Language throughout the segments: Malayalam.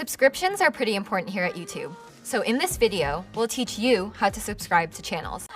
Subscriptions are pretty important here at YouTube. So in this video, we'll teach you how to subscribe to channels.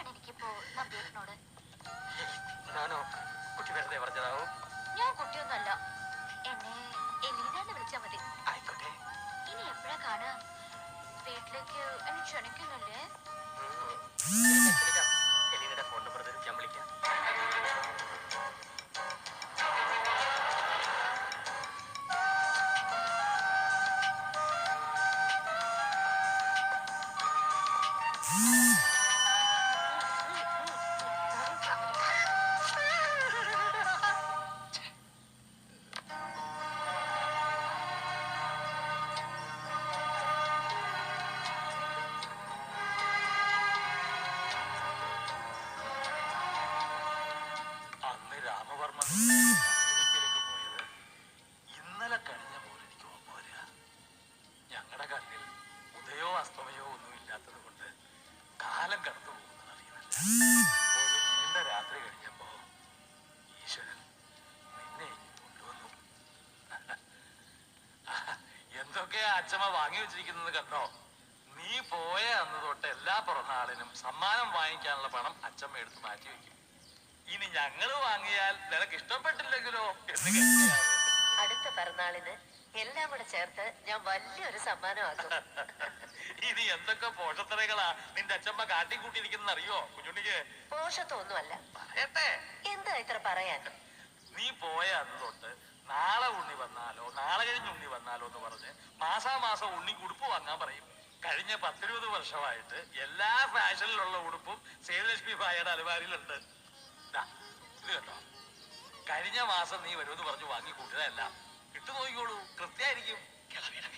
ഇന്നലെ കഴിഞ്ഞ പോലെ എനിക്ക് ഓർമ്മ വരിക. ഞങ്ങളുടെ കണ്ണിൽ ഉദയോ അസ്തമയോ ഒന്നും ഇല്ലാത്തത് കൊണ്ട് കാലം കടന്നു പോകുന്നത് അറിയുന്നില്ല. ഒരു നീണ്ട രാത്രി കഴിഞ്ഞപ്പോ ഈശ്വരൻ നിന്നെ കൊണ്ടുവന്നു. എന്തൊക്കെയാ അച്ഛമ്മ വാങ്ങി വെച്ചിരിക്കുന്നത് കണ്ടോ? നീ പോയ അന്ന് തൊട്ട് എല്ലാ പിറന്നാളിനും സമ്മാനം വാങ്ങിക്കാനുള്ള പണം അച്ഛമ്മ എടുത്ത് മാറ്റി വെക്കും. ഇനി ഞങ്ങള് വാങ്ങിയാൽ നിനക്ക് ഇഷ്ടപ്പെട്ടില്ലെങ്കിലോ എന്ന് കരുതിയാണ്. അടുത്ത പിറന്നാളിന് എല്ലാം കൂടെ ചേർത്ത് ഞാൻ വലിയൊരു സമ്മാനമാക്കും. ഇനി എന്തൊക്കെ പോഷത്തറകളാ നിന്റെ അച്ഛമ്മ കാട്ടിക്കൂട്ടിയിരിക്കുന്ന അറിയോ കുഞ്ഞുണ്ണിക്ക്? പോഷത്തൊന്നുമല്ല. പറയട്ടെ. എന്താ ഇത്ര പറയാൻ? നീ പോയ അന്ന് തൊട്ട് നാളെ ഉണ്ണി വന്നാലോ നാളെ കഴിഞ്ഞ് ഉണ്ണി വന്നാലോ എന്ന് പറഞ്ഞ് മാസാമാസം ഉണ്ണി ഉടുപ്പ് വാങ്ങാൻ പറയും. കഴിഞ്ഞ 10-20 വർഷമായിട്ട് എല്ലാ ഫാഷനിലുള്ള ഉടുപ്പും സേതുലക്ഷ്മി ഭായയുടെ അലമാരിയിലുണ്ട്. ഇത് കേട്ടോ, കഴിഞ്ഞ മാസം നീ വരുമെന്ന് പറഞ്ഞു വാങ്ങി കൂട്ടിയതല്ല. ഇട്ടു നോക്കിക്കോളൂ, കൃത്യമായിരിക്കും. കിളവിയുടെ